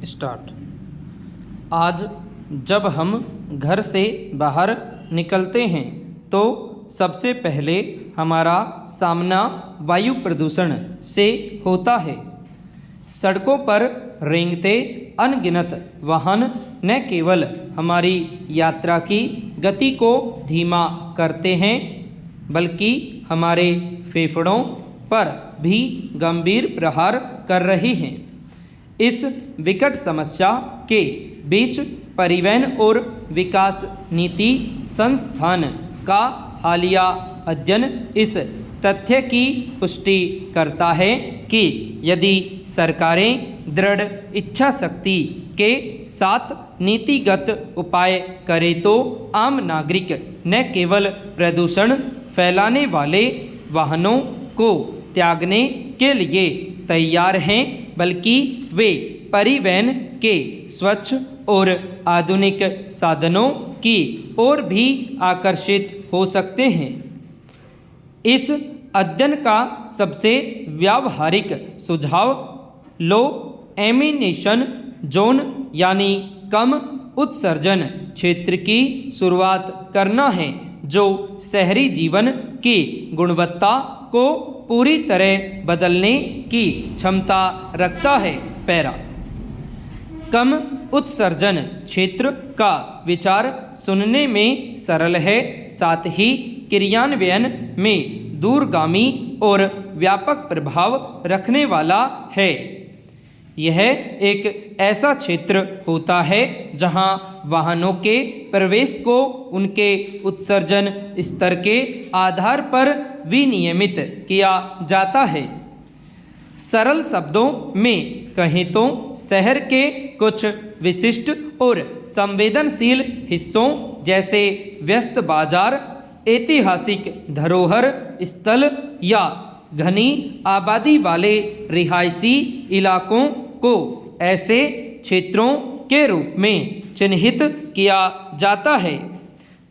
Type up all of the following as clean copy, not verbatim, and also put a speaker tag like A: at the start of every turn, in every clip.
A: Start. आज जब हम घर से बाहर निकलते हैं तो सबसे पहले हमारा सामना वायु प्रदूषण से होता है। सड़कों पर रेंगते अनगिनत वाहन न केवल हमारी यात्रा की गति को धीमा करते हैं बल्कि हमारे फेफड़ों पर भी गंभीर प्रहार कर रहे हैं। इस विकट समस्या के बीच परिवहन और विकास नीति संस्थान का हालिया अध्ययन इस तथ्य की पुष्टि करता है कि यदि सरकारें दृढ़ इच्छा शक्ति के साथ नीतिगत उपाय करें तो आम नागरिक न केवल प्रदूषण फैलाने वाले वाहनों को त्यागने के लिए तैयार हैं बल्कि वे परिवहन के स्वच्छ और आधुनिक साधनों की ओर भी आकर्षित हो सकते हैं। इस अध्ययन का सबसे व्यावहारिक सुझाव लो एमिनेशन जोन यानी कम उत्सर्जन क्षेत्र की शुरुआत करना है जो शहरी जीवन की गुणवत्ता को पूरी तरह बदलने की क्षमता रखता है। पैरा। कम उत्सर्जन क्षेत्र का विचार सुनने में सरल है, साथ ही क्रियान्वयन में दूरगामी और व्यापक प्रभाव रखने वाला है। यह एक ऐसा क्षेत्र होता है जहां वाहनों के प्रवेश को उनके उत्सर्जन स्तर के आधार पर विनियमित किया जाता है। सरल शब्दों में कहें तो शहर के कुछ विशिष्ट और संवेदनशील हिस्सों जैसे व्यस्त बाजार, ऐतिहासिक धरोहर स्थल या घनी आबादी वाले रिहायशी इलाकों को ऐसे क्षेत्रों के रूप में चिन्हित किया जाता है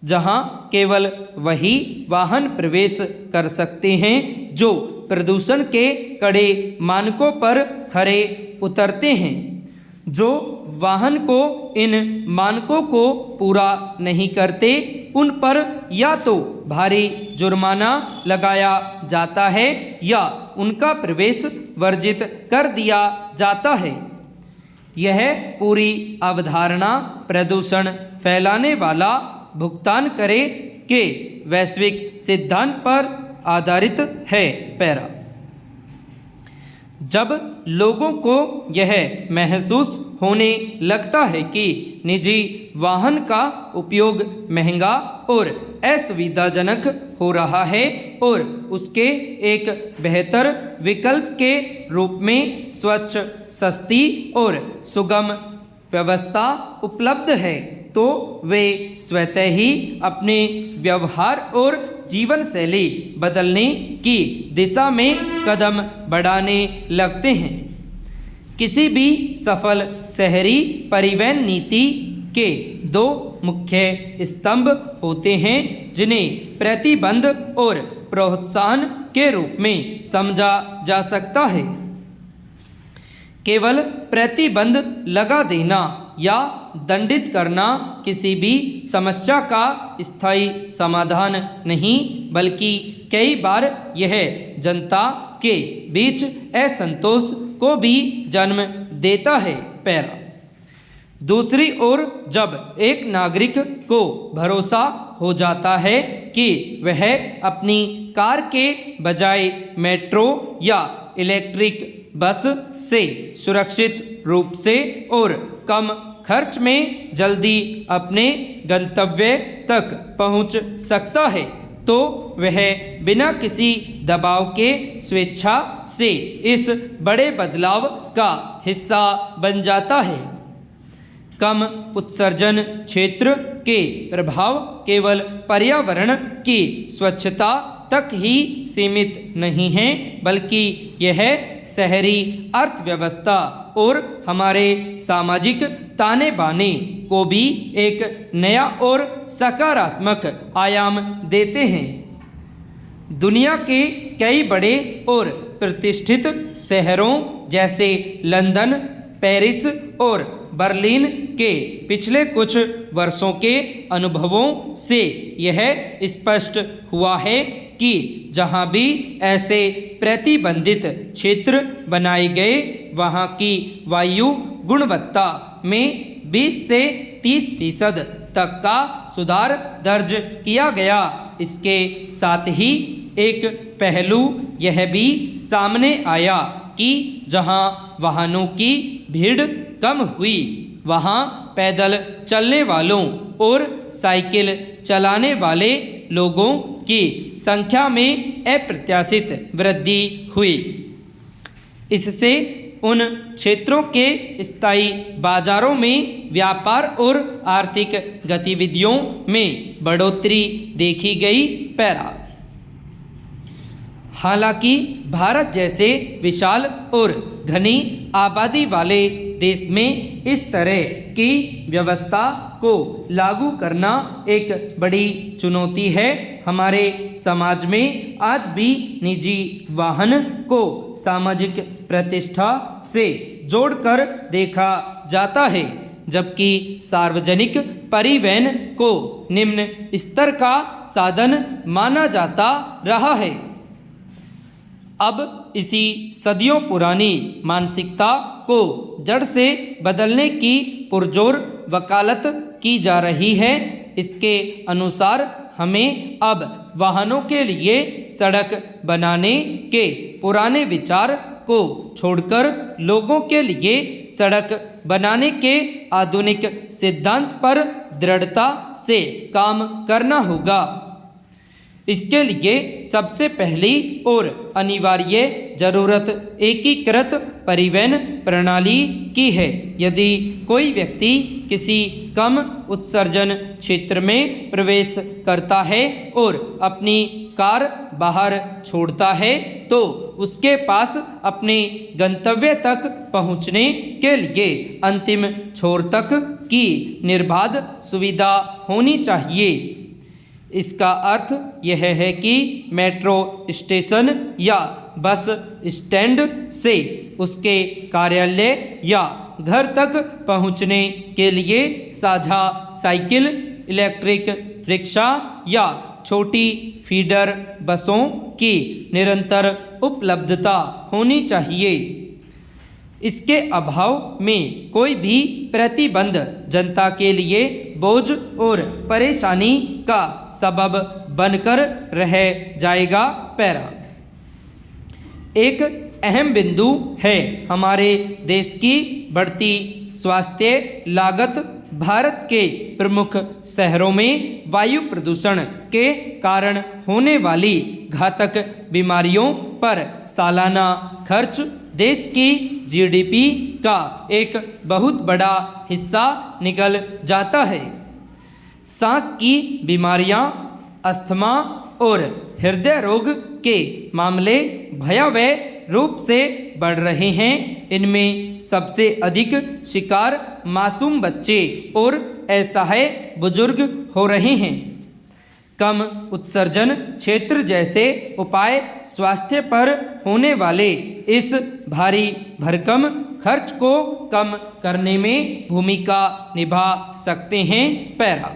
A: जहां केवल वही वाहन प्रवेश कर सकते हैं जो प्रदूषण के कड़े मानकों पर खरे उतरते हैं। जो वाहन को इन मानकों को पूरा नहीं करते उन पर या तो भारी जुर्माना लगाया जाता है या उनका प्रवेश वर्जित कर दिया जाता है। यह पूरी अवधारणा प्रदूषण फैलाने वाला भुगतान करे के वैश्विक सिद्धांत पर आधारित है। पैरा। जब लोगों को यह महसूस होने लगता है कि निजी वाहन का उपयोग महंगा और असुविधाजनक हो रहा है और उसके एक बेहतर विकल्प के रूप में स्वच्छ, सस्ती और सुगम व्यवस्था उपलब्ध है तो वे स्वतः ही अपने व्यवहार और जीवन शैली बदलने की दिशा में कदम बढ़ाने लगते हैं। किसी भी सफल शहरी परिवहन नीति के दो मुख्य स्तंभ होते हैं जिन्हें प्रतिबंध और प्रोत्साहन के रूप में समझा जा सकता है। केवल प्रतिबंध लगा देना या दंडित करना किसी भी समस्या का स्थायी समाधान नहीं बल्कि कई बार यह जनता के बीच असंतोष को भी जन्म देता है। पैरा। दूसरी ओर जब एक नागरिक को भरोसा हो जाता है कि वह अपनी कार के बजाय मेट्रो या इलेक्ट्रिक बस से सुरक्षित रूप से और कम खर्च में जल्दी अपने गंतव्य तक पहुंच सकता है तो वह बिना किसी दबाव के स्वेच्छा से इस बड़े बदलाव का हिस्सा बन जाता है। कम उत्सर्जन क्षेत्र के प्रभाव केवल पर्यावरण की स्वच्छता तक ही सीमित नहीं है बल्कि यह शहरी अर्थव्यवस्था और हमारे सामाजिक ताने बाने को भी एक नया और सकारात्मक आयाम देते हैं। दुनिया के कई बड़े और प्रतिष्ठित शहरों जैसे लंदन, पेरिस और बर्लिन के पिछले कुछ वर्षों के अनुभवों से यह स्पष्ट हुआ है कि जहाँ भी ऐसे प्रतिबंधित क्षेत्र बनाए गए वहाँ की वायु गुणवत्ता में 20 से 30% तक का सुधार दर्ज किया गया। इसके साथ ही एक पहलू यह भी सामने आया कि जहां वाहनों की भीड़ कम हुई वहां पैदल चलने वालों और साइकिल चलाने वाले लोगों की संख्या में अप्रत्याशित वृद्धि हुई। इससे उन क्षेत्रों के स्थायी बाजारों में व्यापार और आर्थिक गतिविधियों में बढ़ोतरी देखी गई। पैरा हालांकि भारत जैसे विशाल और घनी आबादी वाले देश में इस तरह की व्यवस्था को लागू करना एक बड़ी चुनौती है। हमारे समाज में आज भी निजी वाहन को सामाजिक प्रतिष्ठा से जोड़कर देखा जाता है, जबकि सार्वजनिक परिवहन को निम्न स्तर का साधन माना जाता रहा है। अब इसी सदियों पुरानी मानसिकता को जड़ से बदलने की पुरजोर वकालत की जा रही है। इसके अनुसार हमें अब वाहनों के लिए सड़क बनाने के पुराने विचार को छोड़कर लोगों के लिए सड़क बनाने के आधुनिक सिद्धांत पर दृढ़ता से काम करना होगा। इसके लिए सबसे पहली और अनिवार्य जरूरत एकीकृत परिवहन प्रणाली की है। यदि कोई व्यक्ति किसी कम उत्सर्जन क्षेत्र में प्रवेश करता है और अपनी कार बाहर छोड़ता है तो उसके पास अपने गंतव्य तक पहुंचने के लिए अंतिम छोर तक की निर्बाध सुविधा होनी चाहिए। इसका अर्थ यह है कि मेट्रो स्टेशन या बस स्टैंड से उसके कार्यालय या घर तक पहुंचने के लिए साझा साइकिल, इलेक्ट्रिक रिक्शा या छोटी फीडर बसों की निरंतर उपलब्धता होनी चाहिए। इसके अभाव में कोई भी प्रतिबंध जनता के लिए बोझ और परेशानी का सबब बनकर रह जाएगा। पैरा एक अहम बिंदु है हमारे देश की बढ़ती स्वास्थ्य लागत। भारत के प्रमुख शहरों में वायु प्रदूषण के कारण होने वाली घातक बीमारियों पर सालाना खर्च देश की जीडीपी का एक बहुत बड़ा हिस्सा निकल जाता है। सांस की बीमारियां, अस्थमा और हृदय रोग के मामले भयावह रूप से बढ़ रहे हैं। इनमें सबसे अधिक शिकार मासूम बच्चे और असहाय बुजुर्ग हो रहे हैं। कम उत्सर्जन क्षेत्र जैसे उपाय स्वास्थ्य पर होने वाले इस भारी भरकम खर्च को कम करने में भूमिका निभा सकते हैं। पैरा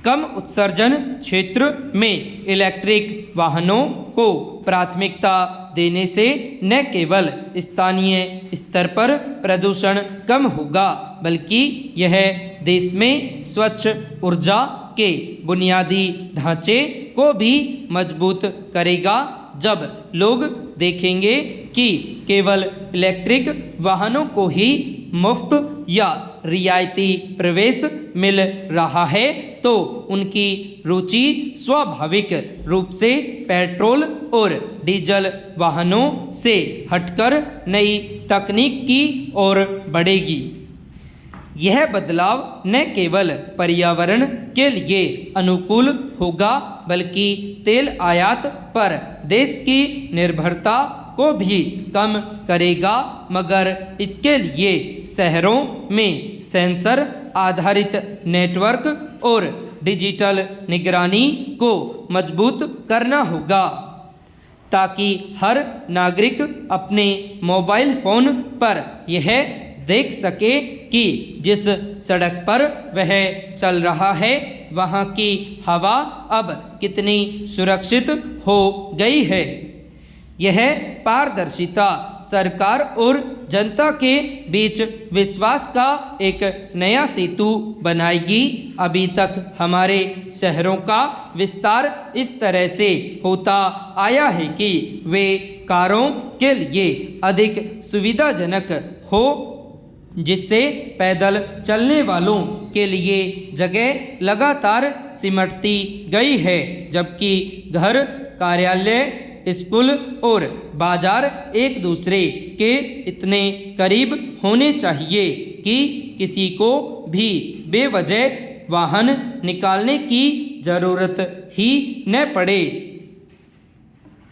A: कम उत्सर्जन क्षेत्र में इलेक्ट्रिक वाहनों को प्राथमिकता देने से न केवल स्थानीय स्तर पर प्रदूषण कम होगा बल्कि यह देश में स्वच्छ ऊर्जा के बुनियादी ढांचे को भी मजबूत करेगा। जब लोग देखेंगे कि केवल इलेक्ट्रिक वाहनों को ही मुफ्त या रियायती प्रवेश मिल रहा है तो उनकी रुचि स्वाभाविक रूप से पेट्रोल और डीजल वाहनों से हटकर नई तकनीक की ओर बढ़ेगी। यह बदलाव न केवल पर्यावरण के लिए अनुकूल होगा बल्कि तेल आयात पर देश की निर्भरता को भी कम करेगा, मगर इसके लिए शहरों में सेंसर आधारित नेटवर्क और डिजिटल निगरानी को मजबूत करना होगा। ताकि हर नागरिक अपने मोबाइल फ़ोन पर यह देख सके कि जिस सड़क पर वह चल रहा है वहाँ की हवा अब कितनी सुरक्षित हो गई है। यह पारदर्शिता सरकार और जनता के बीच विश्वास का एक नया सेतु बनाएगी। अभी तक हमारे शहरों का विस्तार इस तरह से होता आया है कि वे कारों के लिए अधिक सुविधाजनक हो, जिससे पैदल चलने वालों के लिए जगह लगातार सिमटती गई है, जबकि घर, कार्यालय, स्कूल और बाजार एक दूसरे के इतने करीब होने चाहिए कि किसी को भी बेवजह वाहन निकालने की ज़रूरत ही न पड़े।